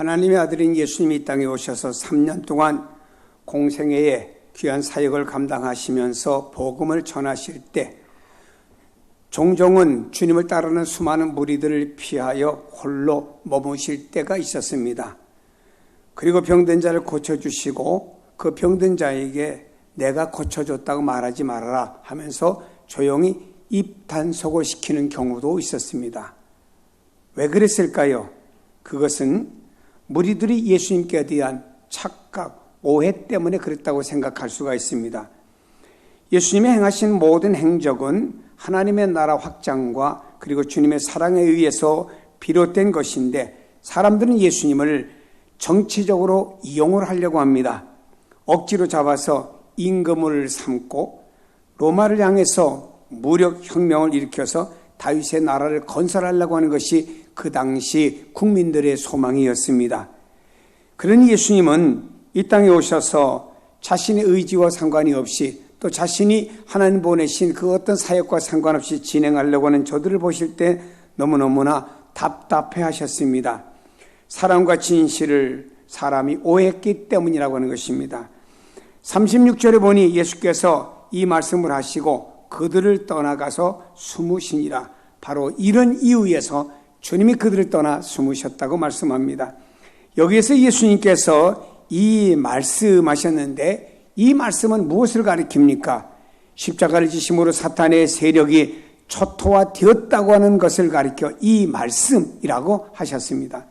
하나님의 아들인 예수님이 이 땅에 오셔서 3년 동안 공생애에 귀한 사역을 감당하시면서 복음을 전하실 때 종종은 주님을 따르는 수많은 무리들을 피하여 홀로 머무실 때가 있었습니다. 그리고 병든 자를 고쳐주시고 그 병든 자에게 내가 고쳐줬다고 말하지 말아라 하면서 조용히 입단속을 시키는 경우도 있었습니다. 왜 그랬을까요? 그것은 무리들이 예수님께 대한 착각, 오해 때문에 그랬다고 생각할 수가 있습니다. 예수님이 행하신 모든 행적은 하나님의 나라 확장과 그리고 주님의 사랑에 의해서 비롯된 것인데 사람들은 예수님을 정치적으로 이용을 하려고 합니다. 억지로 잡아서 임금을 삼고 로마를 향해서 무력혁명을 일으켜서 다윗의 나라를 건설하려고 하는 것이 그 당시 국민들의 소망이었습니다. 그러니 예수님은 이 땅에 오셔서 자신의 의지와 상관이 없이 또 자신이 하나님 보내신 그 어떤 사역과 상관없이 진행하려고 하는 저들을 보실 때 너무너무나 답답해 하셨습니다. 사랑과 진실을 사람이 오해했기 때문이라고 하는 것입니다. 36절에 보니 예수께서 이 말씀을 하시고 그들을 떠나가서 숨으시니라. 바로 이런 이유에서 주님이 그들을 떠나 숨으셨다고 말씀합니다. 여기에서 예수님께서 이 말씀하셨는데 이 말씀은 무엇을 가리킵니까? 십자가를 지심으로 사탄의 세력이 초토화되었다고 하는 것을 가리켜 이 말씀이라고 하셨습니다.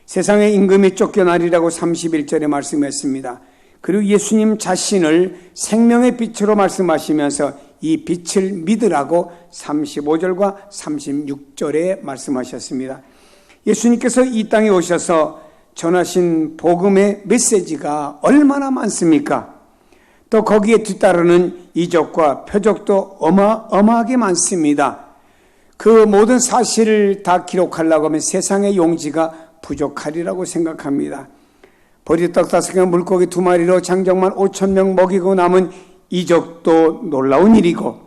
세상의 임금이 쫓겨나리라고 31절에 말씀했습니다. 그리고 예수님 자신을 생명의 빛으로 말씀하시면서 이 빛을 믿으라고 35절과 36절에 말씀하셨습니다. 예수님께서 이 땅에 오셔서 전하신 복음의 메시지가 얼마나 많습니까? 또 거기에 뒤따르는 이적과 표적도 어마어마하게 많습니다. 그 모든 사실을 다 기록하려고 하면 세상의 용지가 부족하리라고 생각합니다. 보리떡 5개와 물고기 2마리로 장정만 5,000명 먹이고 남은 이적도 놀라운 일이고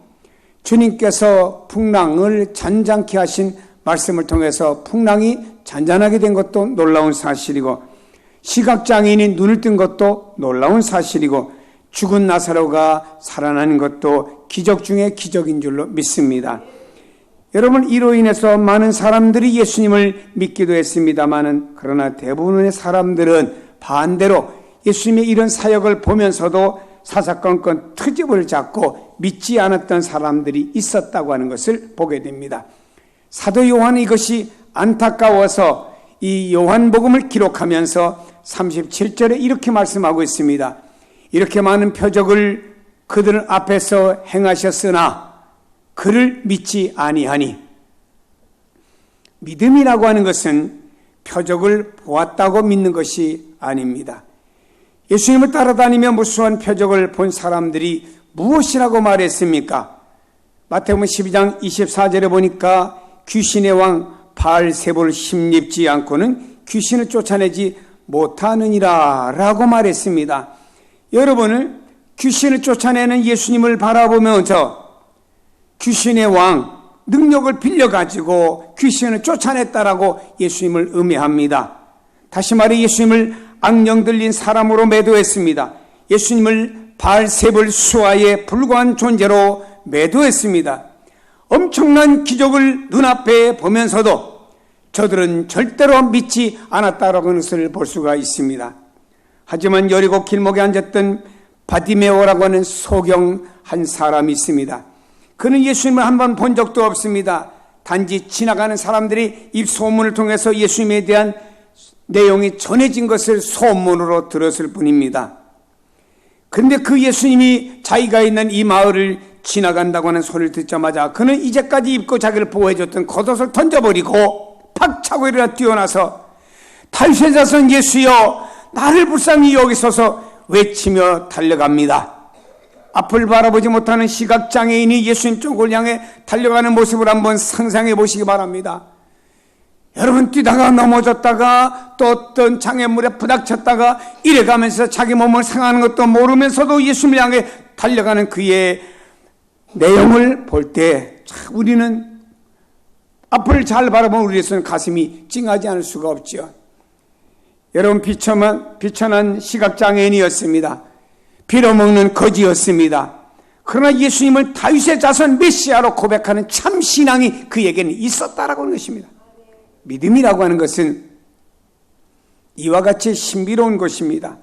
주님께서 풍랑을 잔잔케 하신 말씀을 통해서 풍랑이 잔잔하게 된 것도 놀라운 사실이고 시각장애인이 눈을 뜬 것도 놀라운 사실이고 죽은 나사로가 살아나는 것도 기적 중에 기적인 줄로 믿습니다. 여러분, 이로 인해서 많은 사람들이 예수님을 믿기도 했습니다마는 그러나 대부분의 사람들은 반대로 예수님의 이런 사역을 보면서도 사사건건 트집을 잡고 믿지 않았던 사람들이 있었다고 하는 것을 보게 됩니다. 사도 요한은 이것이 안타까워서 이 요한복음을 기록하면서 37절에 이렇게 말씀하고 있습니다. 이렇게 많은 표적을 그들 앞에서 행하셨으나 그를 믿지 아니하니. 믿음이라고 하는 것은 표적을 보았다고 믿는 것이 아닙니다. 예수님을 따라다니며 무수한 표적을 본 사람들이 무엇이라고 말했습니까? 마태복음 12장 24절에 보니까 귀신의 왕 바알세불을 힘입지 않고는 귀신을 쫓아내지 못하느니라 라고 말했습니다. 여러분은 귀신을 쫓아내는 예수님을 바라보면서 귀신의 왕 능력을 빌려가지고 귀신을 쫓아냈다라고 예수님을 음해합니다. 다시 말해 예수님을 악령 들린 사람으로 매도했습니다. 예수님을 바알세불 수하에 불과한 존재로 매도했습니다. 엄청난 기적을 눈앞에 보면서도 저들은 절대로 믿지 않았다라는 것을 볼 수가 있습니다. 하지만 여리고 길목에 앉았던 바디메오라고 하는 소경 한 사람이 있습니다. 그는 예수님을 한 번 본 적도 없습니다. 단지 지나가는 사람들이 입소문을 통해서 예수님에 대한 내용이 전해진 것을 소문으로 들었을 뿐입니다. 그런데 그 예수님이 자기가 있는 이 마을을 지나간다고 하는 소리를 듣자마자 그는 이제까지 입고 자기를 보호해줬던 겉옷을 던져버리고 팍 차고 일어나 뛰어나서 다윗의 자손 예수여 나를 불쌍히 여기소서 외치며 달려갑니다. 앞을 바라보지 못하는 시각장애인이 예수님 쪽을 향해 달려가는 모습을 한번 상상해 보시기 바랍니다. 여러분, 뛰다가 넘어졌다가 또 어떤 장애물에 부닥쳤다가 이래가면서 자기 몸을 상하는 것도 모르면서도 예수님을 향해 달려가는 그의 내용을 볼 때 우리는 앞을 잘 바라보면 우리에서는 가슴이 찡하지 않을 수가 없죠. 여러분, 비천한 시각장애인이었습니다. 빌어먹는 거지였습니다. 그러나 예수님을 다윗의 자손 메시아로 고백하는 참 신앙이 그에게는 있었다라고 하는 것입니다. 믿음이라고 하는 것은 이와 같이 신비로운 것입니다.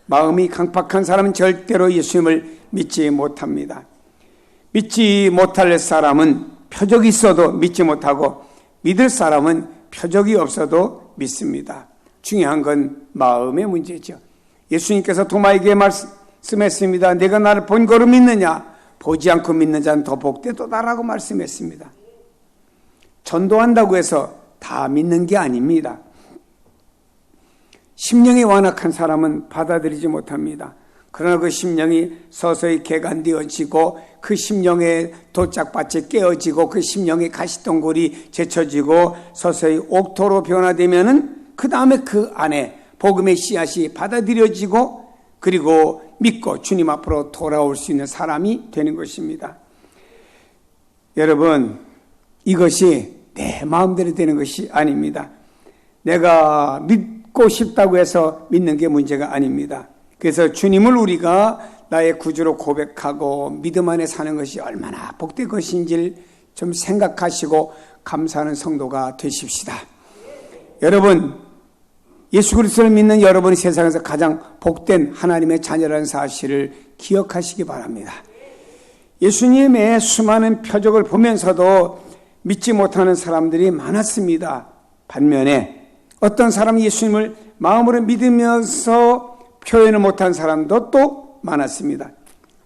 마음이 강팍한 사람은 절대로 예수님을 믿지 못합니다. 믿지 못할 사람은 표적이 있어도 믿지 못하고 믿을 사람은 표적이 없어도 믿습니다. 중요한 건 마음의 문제죠. 예수님께서 도마에게 말씀했습니다. 내가 나를 본 거로 믿느냐? 보지 않고 믿는 자는 더 복되도다라고 말씀했습니다. 전도한다고 해서 다 믿는 게 아닙니다. 심령이 완악한 사람은 받아들이지 못합니다. 그러나 그 심령이 서서히 개간되어지고 그 심령의 도짝밭이 깨어지고 그 심령의 가시덩굴이 제쳐지고 서서히 옥토로 변화되면은 그 다음에 그 안에 복음의 씨앗이 받아들여지고 그리고 믿고 주님 앞으로 돌아올 수 있는 사람이 되는 것입니다. 여러분, 이것이 내 마음대로 되는 것이 아닙니다. 내가 믿고 싶다고 해서 믿는 게 문제가 아닙니다. 그래서 주님을 우리가 나의 구주로 고백하고 믿음 안에 사는 것이 얼마나 복된 것인지를 좀 생각하시고 감사하는 성도가 되십시다. 여러분, 예수 그리스도를 믿는 여러분이 세상에서 가장 복된 하나님의 자녀라는 사실을 기억하시기 바랍니다. 예수님의 수많은 표적을 보면서도 믿지 못하는 사람들이 많았습니다. 반면에 어떤 사람이 예수님을 마음으로 믿으면서 표현을 못한 사람도 또 많았습니다.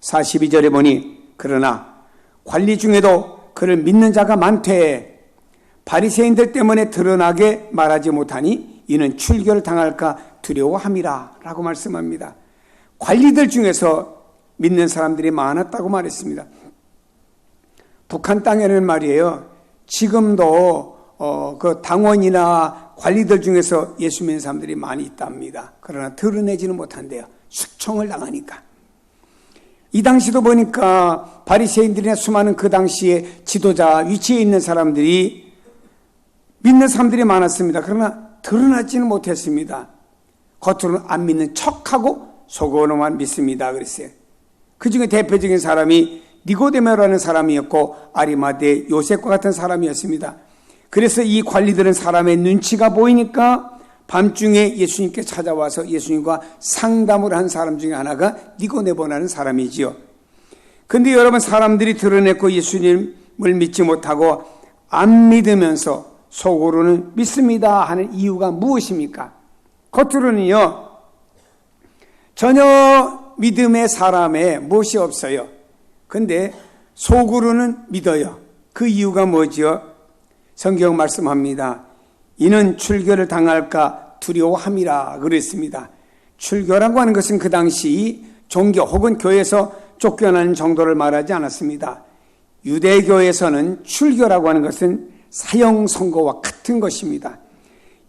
42절에 보니 그러나 관리 중에도 그를 믿는 자가 많되 바리새인들 때문에 드러나게 말하지 못하니 이는 출교를 당할까 두려워함이라 라고 말씀합니다. 관리들 중에서 믿는 사람들이 많았다고 말했습니다. 북한 땅에는 말이에요, 지금도 그 당원이나 관리들 중에서 예수 믿는 사람들이 많이 있답니다. 그러나 드러내지는 못한대요. 숙청을 당하니까. 이 당시도 보니까 바리새인들이나 수많은 그 당시에 지도자 위치에 있는 사람들이 믿는 사람들이 많았습니다. 그러나 드러나지는 못했습니다. 겉으로는 안 믿는 척하고 속으로만 믿습니다. 그랬어요. 그 중에 대표적인 사람이 니고데모라는 사람이었고 아리마대 요셉과 같은 사람이었습니다. 그래서 이 관리들은 사람의 눈치가 보이니까 밤중에 예수님께 찾아와서 예수님과 상담을 한 사람 중에 하나가 니고데모라는 사람이지요. 근데 여러분, 사람들이 드러냈고 예수님을 믿지 못하고 안 믿으면서 속으로는 믿습니다 하는 이유가 무엇입니까? 겉으로는요, 전혀 믿음의 사람에 무엇이 없어요. 근데 속으로는 믿어요. 그 이유가 뭐지요? 성경 말씀합니다. 이는 출교를 당할까 두려워함이라 그랬습니다. 출교라고 하는 것은 그 당시 종교 혹은 교회에서 쫓겨나는 정도를 말하지 않았습니다. 유대교에서는 출교라고 하는 것은 사형 선고와 같은 것입니다.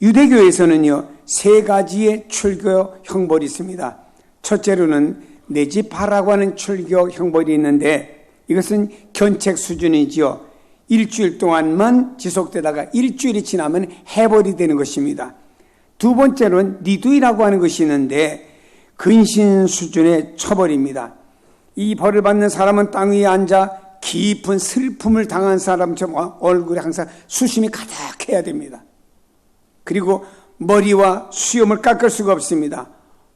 유대교에서는요, 세 가지의 출교 형벌이 있습니다. 첫째로는 내 집 하라고 하는 출교 형벌이 있는데 이것은 견책 수준이지요. 일주일 동안만 지속되다가 일주일이 지나면 해벌이 되는 것입니다. 두 번째로는 니두이라고 하는 것이 있는데 근신 수준의 처벌입니다. 이 벌을 받는 사람은 땅 위에 앉아 깊은 슬픔을 당한 사람처럼 얼굴에 항상 수심이 가득해야 됩니다. 그리고 머리와 수염을 깎을 수가 없습니다.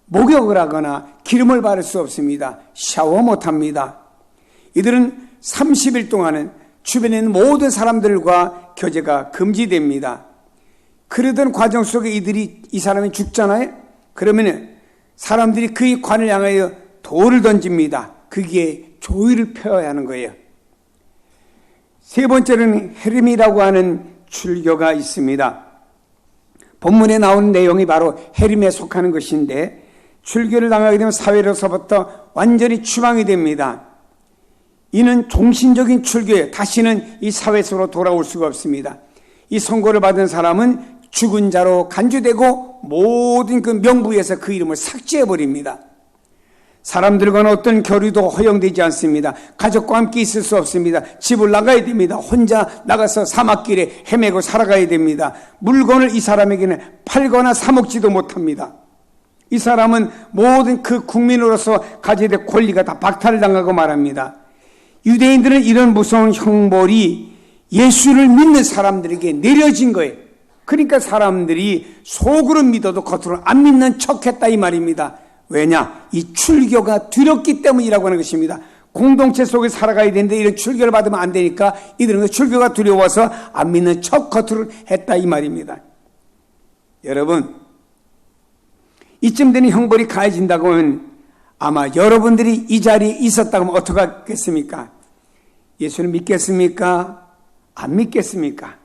목욕을 하거나 기름을 바를 수 없습니다. 샤워 못합니다. 이들은 30일 동안은 주변에 있는 모든 사람들과 교제가 금지됩니다. 그러던 과정 속에 이 사람이 죽잖아요. 그러면 사람들이 그 관을 향하여 돌을 던집니다. 그게 조의를 펴야 하는 거예요. 세 번째는 헤림이라고 하는 출교가 있습니다. 본문에 나오는 내용이 바로 헤림에 속하는 것인데 출교를 당하게 되면 사회로서부터 완전히 추방이 됩니다. 이는 종신적인 출교예요. 다시는 이 사회 속으로 돌아올 수가 없습니다. 이 선고를 받은 사람은 죽은 자로 간주되고 모든 그 명부에서 그 이름을 삭제해버립니다. 사람들과는 어떤 교류도 허용되지 않습니다. 가족과 함께 있을 수 없습니다. 집을 나가야 됩니다. 혼자 나가서 사막길에 헤매고 살아가야 됩니다. 물건을 이 사람에게는 팔거나 사먹지도 못합니다. 이 사람은 모든 그 국민으로서 가져야 될 권리가 다 박탈당하고 말합니다. 유대인들은 이런 무서운 형벌이 예수를 믿는 사람들에게 내려진 거예요. 그러니까 사람들이 속으로 믿어도 겉으로 안 믿는 척했다 이 말입니다. 왜냐? 이 출교가 두렵기 때문이라고 하는 것입니다. 공동체 속에 살아가야 되는데 이런 출교를 받으면 안 되니까 이들은 출교가 두려워서 안 믿는 척 겉으로 했다 이 말입니다. 여러분, 이쯤 되는 형벌이 가해진다고 하면 아마 여러분들이 이 자리에 있었다고 하면 어떻게 하겠습니까? 예수를 믿겠습니까? 안 믿겠습니까?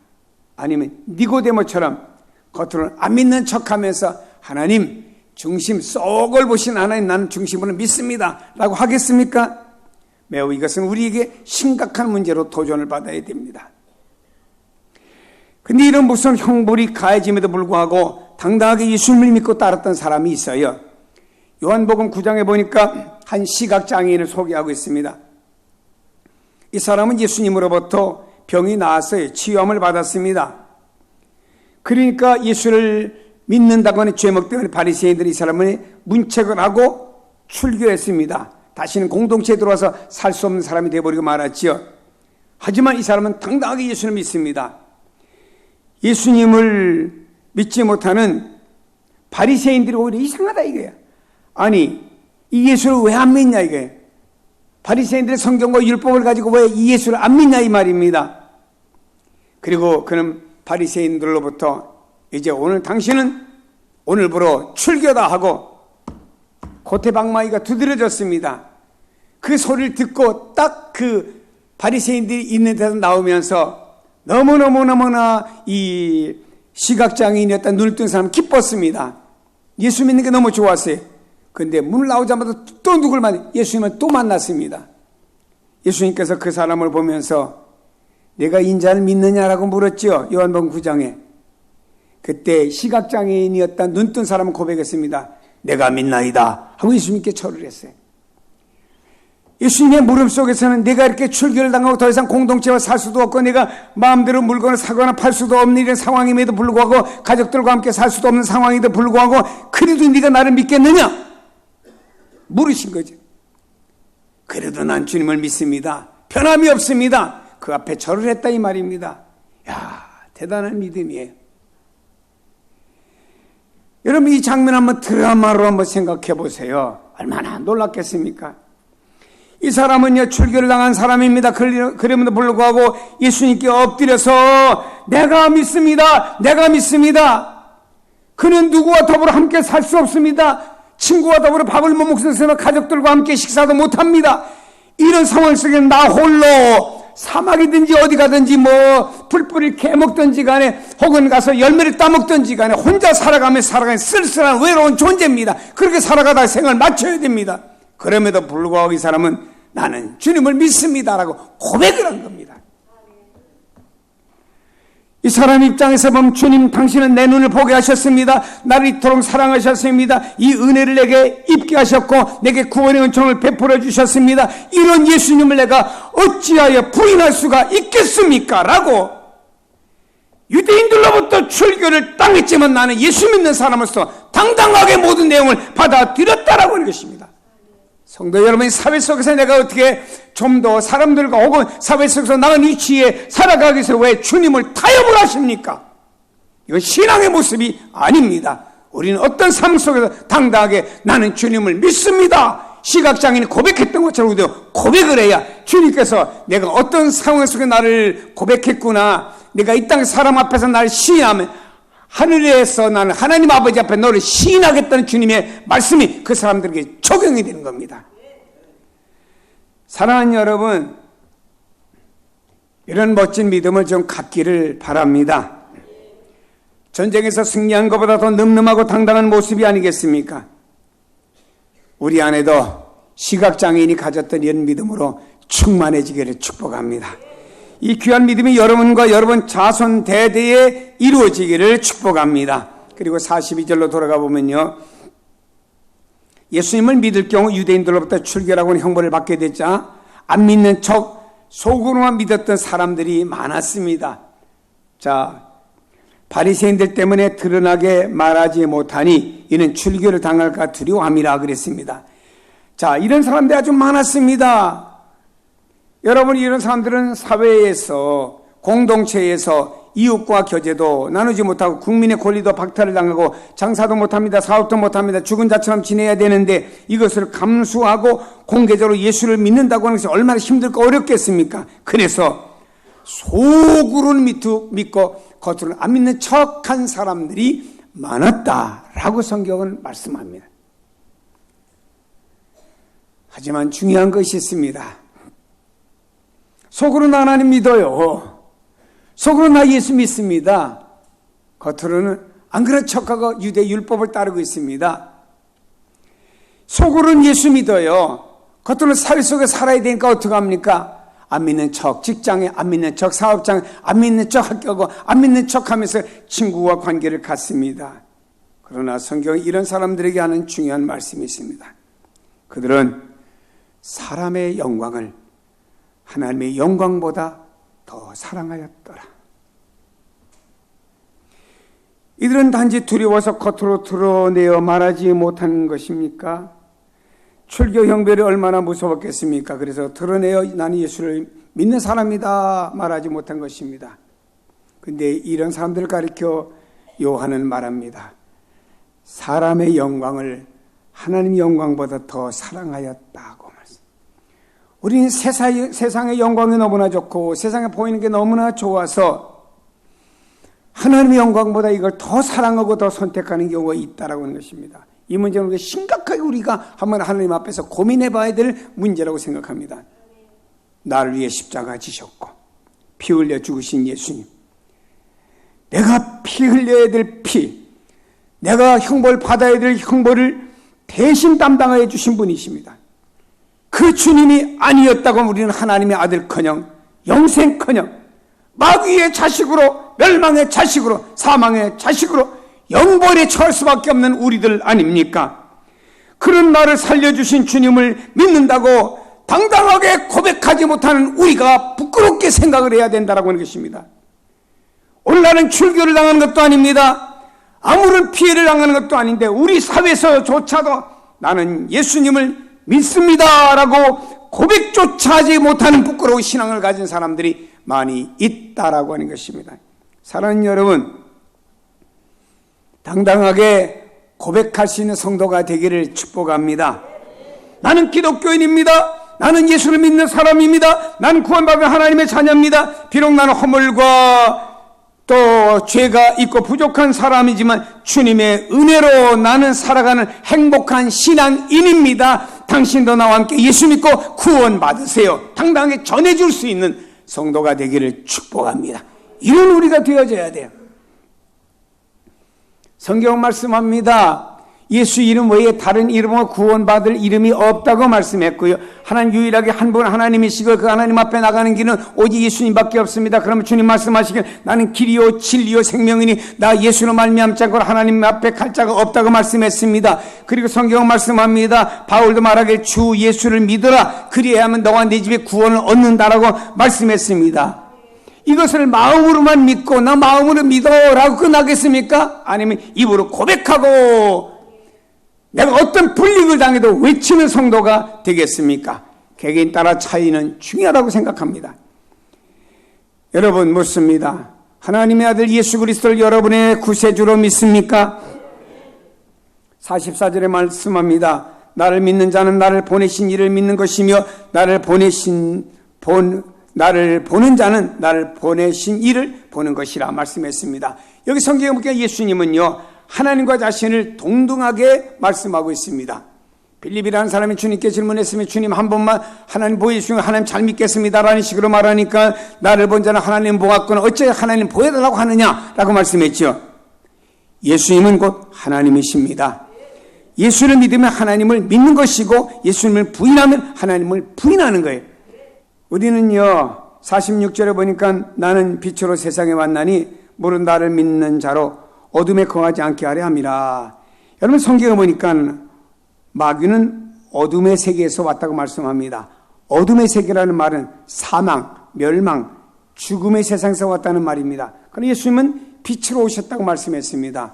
아니면 니고데모처럼 겉으로는 안 믿는 척하면서 하나님 중심 속을 보신 하나님 나는 중심으로 믿습니다 라고 하겠습니까? 매우 이것은 우리에게 심각한 문제로 도전을 받아야 됩니다. 근데 이런 무슨 형벌이 가해짐에도 불구하고 당당하게 예수님을 믿고 따랐던 사람이 있어요. 요한복음 9장에 보니까 한 시각장애인을 소개하고 있습니다. 이 사람은 예수님으로부터 병이 나았어요. 치유함을 받았습니다. 그러니까 예수를 믿는다고 하는 죄목 때문에 바리새인들이 이 사람을 문책을 하고 출교했습니다. 다시는 공동체에 들어와서 살 수 없는 사람이 되어버리고 말았지요. 하지만 이 사람은 당당하게 예수를 믿습니다. 예수님을 믿지 못하는 바리새인들이 오히려 이상하다 이거야. 아니 이 예수를 왜 안 믿냐 이거야. 바리새인들의 성경과 율법을 가지고 왜 이 예수를 안 믿냐 이 말입니다. 그리고 그는 바리새인들로부터 이제 오늘 당신은 오늘부로 출교다 하고 고태방망이가 두드려졌습니다. 그 소리를 듣고 딱 그 바리새인들이 있는 데서 나오면서 너무나 이 시각장애인이었던 눈을 뜬 사람은 기뻤습니다. 예수 믿는 게 너무 좋았어요. 그런데 문을 나오자마자 또 누굴 예수님을 또 만났습니다. 예수님께서 그 사람을 보면서 내가 인자를 믿느냐라고 물었죠. 요한복음 9장에. 그때 시각장애인이었던 눈 뜬 사람은 고백했습니다. 내가 믿나이다 하고 예수님께 절을 했어요. 예수님의 물음 속에서는 내가 이렇게 출교를 당하고 더 이상 공동체와 살 수도 없고 내가 마음대로 물건을 사거나 팔 수도 없는 이런 상황임에도 불구하고 가족들과 함께 살 수도 없는 상황임에도 불구하고 그래도 네가 나를 믿겠느냐? 물으신 거죠. 그래도 난 주님을 믿습니다. 변함이 없습니다. 그 앞에 절을 했다 이 말입니다. 야, 대단한 믿음이에요. 여러분 이 장면 한번 드라마로 한번 생각해 보세요. 얼마나 놀랍겠습니까? 이 사람은요 출교를 당한 사람입니다. 그럼에도 불구하고 예수님께 엎드려서 내가 믿습니다. 내가 믿습니다. 그는 누구와 더불어 함께 살 수 없습니다. 친구와 더불어 밥을 못 먹으면서 가족들과 함께 식사도 못합니다. 이런 상황 속에 나 홀로 사막이든지 어디 가든지 풀뿌리를 캐먹든지 간에 혹은 가서 열매를 따먹든지 간에 혼자 살아가면 쓸쓸한 외로운 존재입니다. 그렇게 살아가다 생을 맞춰야 됩니다. 그럼에도 불구하고 이 사람은 나는 주님을 믿습니다라고 고백을 한 겁니다. 이 사람 입장에서 보면 주님 당신은 내 눈을 보게 하셨습니다. 나를 이토록 사랑하셨습니다. 이 은혜를 내게 입게 하셨고 내게 구원의 은총을 베풀어 주셨습니다. 이런 예수님을 내가 어찌하여 부인할 수가 있겠습니까? 라고 유대인들로부터 출교를 당했지만 나는 예수 믿는 사람으로서 당당하게 모든 내용을 받아들였다라고 하는 것입니다. 성도 여러분이 사회 속에서 내가 어떻게 좀 더 사람들과 혹은 사회 속에서 나은 위치에 살아가기 위해서 왜 주님을 타협을 하십니까? 이건 신앙의 모습이 아닙니다. 우리는 어떤 삶 속에서 당당하게 나는 주님을 믿습니다. 시각장애인이 고백했던 것처럼 우리도 고백을 해야 주님께서 내가 어떤 상황 속에 나를 고백했구나. 내가 이 땅 사람 앞에서 나를 시인하면 하늘에서 나는 하나님 아버지 앞에 너를 시인하겠다는 주님의 말씀이 그 사람들에게 적용이 되는 겁니다. 사랑하는 여러분, 이런 멋진 믿음을 좀 갖기를 바랍니다. 전쟁에서 승리한 것보다 더 늠름하고 당당한 모습이 아니겠습니까? 우리 안에도 시각장애인이 가졌던 이런 믿음으로 충만해지기를 축복합니다. 이 귀한 믿음이 여러분과 여러분 자손 대대에 이루어지기를 축복합니다. 그리고 42절로 돌아가 보면요. 예수님을 믿을 경우 유대인들로부터 출교라고 하는 형벌을 받게 됐자 안 믿는 척 속으로만 믿었던 사람들이 많았습니다. 자, 바리새인들 때문에 드러나게 말하지 못하니 이는 출교를 당할까 두려워함이라 그랬습니다. 자, 이런 사람들이 아주 많았습니다. 여러분, 이런 사람들은 사회에서, 공동체에서 이웃과 교제도 나누지 못하고 국민의 권리도 박탈을 당하고 장사도 못합니다. 사업도 못합니다. 죽은 자처럼 지내야 되는데 이것을 감수하고 공개적으로 예수를 믿는다고 하는 것이 얼마나 힘들고 어렵겠습니까? 그래서 속으로는 믿고 겉으로는 안 믿는 척한 사람들이 많았다라고 성경은 말씀합니다. 하지만 중요한 것이 있습니다. 속으로는 하나님 믿어요. 속으로는 나 예수 믿습니다. 겉으로는 안 그런 척하고 유대 율법을 따르고 있습니다. 속으로는 예수 믿어요. 겉으로는 사회 속에 살아야 되니까 어떡합니까? 안 믿는 척, 직장에 안 믿는 척, 사업장에 안 믿는 척 학교고 안 믿는 척 하면서 친구와 관계를 갖습니다. 그러나 성경은 이런 사람들에게 하는 중요한 말씀이 있습니다. 그들은 사람의 영광을 하나님의 영광보다 더 사랑하였더라. 이들은 단지 두려워서 겉으로 드러내어 말하지 못하는 것입니까? 출교 형벌이 얼마나 무서웠겠습니까? 그래서 드러내어 나는 예수를 믿는 사람이다 말하지 못한 것입니다. 그런데 이런 사람들을 가리켜 요한은 말합니다. 사람의 영광을 하나님 영광보다 더 사랑하였다고 말씀. 우리는 세상의 영광이 너무나 좋고 세상에 보이는 게 너무나 좋아서 하나님의 영광보다 이걸 더 사랑하고 더 선택하는 경우가 있다라고 하는 것입니다. 이 문제는 심각하게 우리가 한번 하나님 앞에서 고민해 봐야 될 문제라고 생각합니다. 나를 위해 십자가 지셨고 피 흘려 죽으신 예수님, 내가 피 흘려야 될 피, 내가 형벌 받아야 될 형벌을 대신 담당하여 주신 분이십니다. 그 주님이 아니었다고 우리는 하나님의 아들커녕 영생커녕 마귀의 자식으로, 멸망의 자식으로, 사망의 자식으로 영벌에 처할 수밖에 없는 우리들 아닙니까? 그런 나를 살려주신 주님을 믿는다고 당당하게 고백하지 못하는 우리가 부끄럽게 생각을 해야 된다고 하는 것입니다. 오늘 나는 출교를 당하는 것도 아닙니다. 아무런 피해를 당하는 것도 아닌데 우리 사회에서조차도 나는 예수님을 믿습니다라고 고백조차 하지 못하는 부끄러운 신앙을 가진 사람들이 많이 있다라고 하는 것입니다. 사랑하는 여러분, 당당하게 고백할 수 있는 성도가 되기를 축복합니다. 나는 기독교인입니다. 나는 예수를 믿는 사람입니다. 나는 구원받은 하나님의 자녀입니다. 비록 나는 허물과 또 죄가 있고 부족한 사람이지만 주님의 은혜로 나는 살아가는 행복한 신앙인입니다. 당신도 나와 함께 예수 믿고 구원받으세요. 당당하게 전해줄 수 있는 성도가 되기를 축복합니다. 이런 우리가 되어져야 돼요. 성경 말씀합니다. 예수 이름 외에 다른 이름으로 구원받을 이름이 없다고 말씀했고요. 하나님 유일하게 한 분 하나님이시고 그 하나님 앞에 나가는 길은 오직 예수님밖에 없습니다. 그러면 주님 말씀하시길 나는 길이요 진리요 생명이니 나 예수로 말미암지 않고 하나님 앞에 갈 자가 없다고 말씀했습니다. 그리고 성경 말씀합니다. 바울도 말하길 주 예수를 믿어라. 그리하면 너와 네 집에 구원을 얻는다라고 말씀했습니다. 이것을 마음으로만 믿고 나 마음으로 믿어라고 끝나겠습니까? 아니면 입으로 고백하고 내가 어떤 불이익을 당해도 외치는 성도가 되겠습니까? 개개인 따라 차이는 중요하다고 생각합니다. 여러분 묻습니다. 하나님의 아들 예수 그리스도를 여러분의 구세주로 믿습니까? 44절에 말씀합니다. 나를 믿는 자는 나를 보내신 이를 믿는 것이며 나를 보는 자는 나를 보내신 이를 보는 것이라 말씀했습니다. 여기 성경에 보니까 예수님은요 하나님과 자신을 동등하게 말씀하고 있습니다. 빌립이라는 사람이 주님께 질문했으면 주님 한 번만 하나님 보여주시면 하나님 잘 믿겠습니다라는 식으로 말하니까 나를 본 자는 하나님 보았거나 어째 하나님 보여달라고 하느냐라고 말씀했죠. 예수님은 곧 하나님이십니다. 예수를 믿으면 하나님을 믿는 것이고 예수님을 부인하면 하나님을 부인하는 거예요. 우리는요 46절에 보니까 나는 빛으로 세상에 왔나니 물은 나를 믿는 자로 어둠에 거하지 않게 하려 함이라. 여러분 성경에 보니까 마귀는 어둠의 세계에서 왔다고 말씀합니다. 어둠의 세계라는 말은 사망, 멸망, 죽음의 세상에서 왔다는 말입니다. 그러나 예수님은 빛으로 오셨다고 말씀했습니다.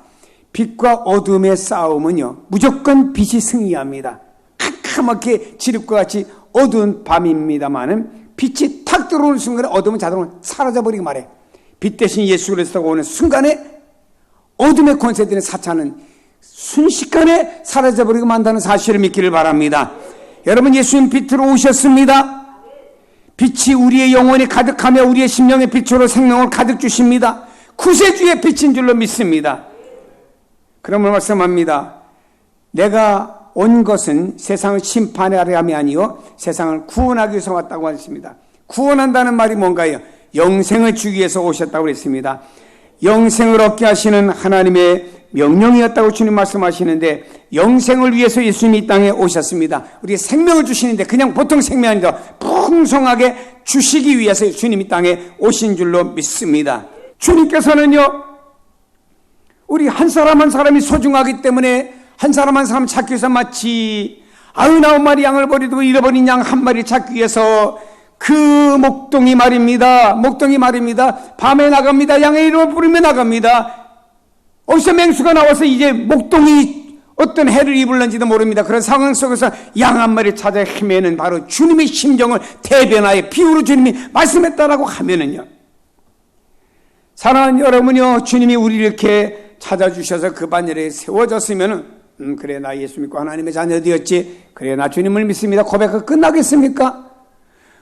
빛과 어둠의 싸움은요, 무조건 빛이 승리합니다. 캄캄하게 지륵과 같이 어두운 밤입니다만은 빛이 탁 들어오는 순간에 어둠은 자동으로 사라져버리고 말해. 빛 대신 예수 그리스도가 오는 순간에 어둠의 권세들의 사탄은 순식간에 사라져버리고 만다는 사실을 믿기를 바랍니다. 여러분, 예수님 빛으로 오셨습니다. 빛이 우리의 영혼이 가득하며 우리의 심령의 빛으로 생명을 가득 주십니다. 구세주의 빛인 줄로 믿습니다. 그러므로 말씀합니다. 내가 온 것은 세상을 심판하려 함이 아니요 세상을 구원하기 위해서 왔다고 하셨습니다. 구원한다는 말이 뭔가요? 영생을 주기 위해서 오셨다고 했습니다. 영생을 얻게 하시는 하나님의 명령이었다고 주님 말씀하시는데, 영생을 위해서 예수님이 이 땅에 오셨습니다. 우리의 생명을 주시는데 그냥 보통 생명이 아니라 풍성하게 주시기 위해서 주님이 땅에 오신 줄로 믿습니다. 주님께서는요, 우리 한 사람 한 사람이 소중하기 때문에 한 사람 한 사람 찾기 위해서 마치 99마리 양을 버리고 잃어버린 양 한 마리 찾기 위해서 그 목동이 말입니다. 밤에 나갑니다. 양의 이름을 부르며 나갑니다. 어디서 맹수가 나와서 이제 목동이 어떤 해를 입을는지도 모릅니다. 그런 상황 속에서 양 한 마리 찾아 헤매는 바로 주님의 심정을 대변하여 비유로 주님이 말씀했다라고 하면은요, 사랑하는 여러분이요, 주님이 우리를 이렇게 찾아주셔서 그 반열에 세워졌으면은 그래, 나 예수 믿고 하나님의 자녀 되었지, 그래, 나 주님을 믿습니다 고백하고 끝나겠습니까?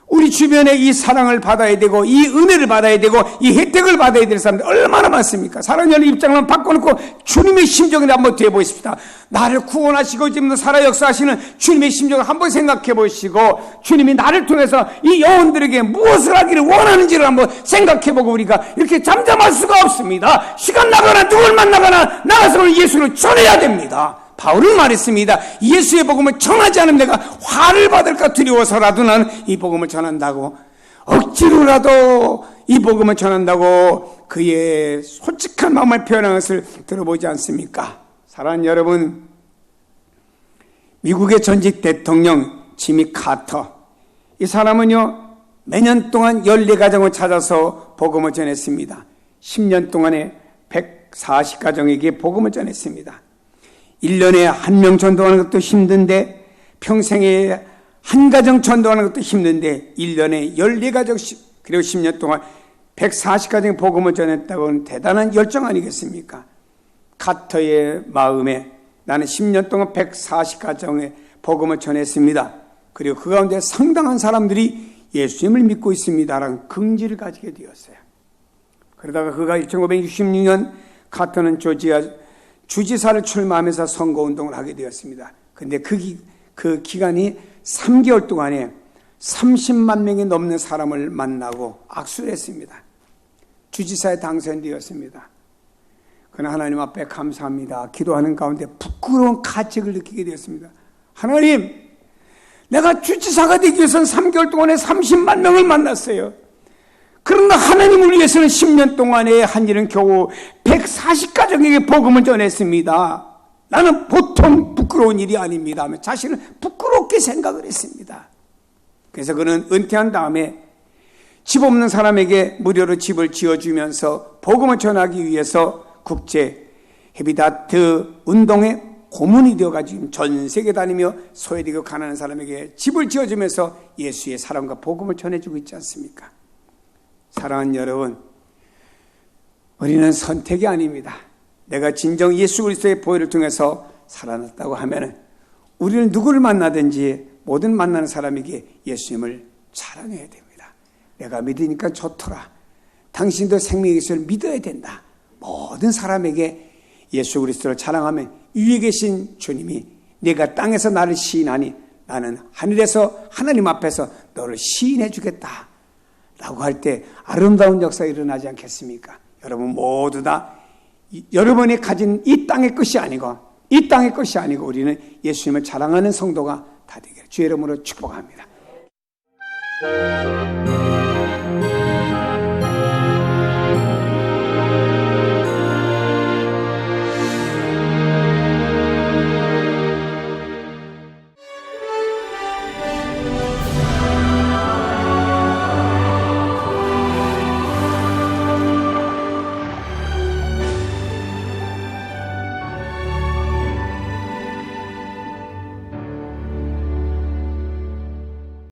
우리 주변에 이 사랑을 받아야 되고 이 은혜를 받아야 되고 이 혜택을 받아야 될 사람들 얼마나 많습니까? 사랑하는 입장을 바꿔놓고 주님의 심정을 한번 되어보십시다. 나를 구원하시고 지금도 살아 역사하시는 주님의 심정을 한번 생각해 보시고, 주님이 나를 통해서 이 영혼들에게 무엇을 하기를 원하는지를 한번 생각해 보고, 우리가 이렇게 잠잠할 수가 없습니다. 시간 나거나 누굴 만나거나 나가서 예수를 전해야 됩니다. 바울은 말했습니다. 예수의 복음을 전하지 않으면 내가 화를 받을까 두려워서라도 나는 이 복음을 전한다고, 억지로라도 이 복음을 전한다고 그의 솔직한 마음을 표현한 것을 들어보지 않습니까? 사랑하는 여러분, 미국의 전직 대통령 지미 카터, 이 사람은요, 매년 동안 14가정을 찾아서 복음을 전했습니다. 10년 동안에 140가정에게 복음을 전했습니다. 1년에 한 명 전도하는 것도 힘든데, 평생에 한 가정 전도하는 것도 힘든데 1년에 14가정씩, 그리고 10년 동안 140가정의 복음을 전했다고는 대단한 열정 아니겠습니까? 카터의 마음에 나는 10년 동안 140가정의 복음을 전했습니다. 그리고 그 가운데 상당한 사람들이 예수님을 믿고 있습니다라는 긍지를 가지게 되었어요. 그러다가 그가 1966년 카터는 조지아 주지사를 출마하면서 선거운동을 하게 되었습니다. 그런데 그 기간이 3개월 동안에 30만 명이 넘는 사람을 만나고 악수를 했습니다. 주지사에 당선되었습니다. 그러나 하나님 앞에 감사합니다. 기도하는 가운데 부끄러운 가책을 느끼게 되었습니다. 하나님, 내가 주지사가 되기 위해서는 3개월 동안에 30만 명을 만났어요. 그러나 하나님을 위해서는 10년 동안에 한 일은 겨우 140가정에게 복음을 전했습니다. 나는 보통 부끄러운 일이 아닙니다 하며 자신을 부끄럽게 생각을 했습니다. 그래서 그는 은퇴한 다음에 집 없는 사람에게 무료로 집을 지어주면서 복음을 전하기 위해서 국제 헤비다트 운동의 고문이 되어가지고 전 세계 다니며 소외되고 가난한 사람에게 집을 지어주면서 예수의 사랑과 복음을 전해주고 있지 않습니까? 사랑하는 여러분, 우리는 선택이 아닙니다. 내가 진정 예수 그리스도의 보혈을 통해서 살아났다고 하면 우리는 누구를 만나든지 모든 만나는 사람에게 예수님을 자랑해야 됩니다. 내가 믿으니까 좋더라. 당신도 생명의 예수를 믿어야 된다. 모든 사람에게 예수 그리스도를 자랑하면 위에 계신 주님이 네가 땅에서 나를 시인하니 나는 하늘에서 하나님 앞에서 너를 시인해 주겠다 라고 할 때 아름다운 역사가 일어나지 않겠습니까? 여러분 모두 다 여러분이 가진 이 땅의 것이 아니고 우리는 예수님을 자랑하는 성도가 다 되기를 주의 이름으로 축복합니다.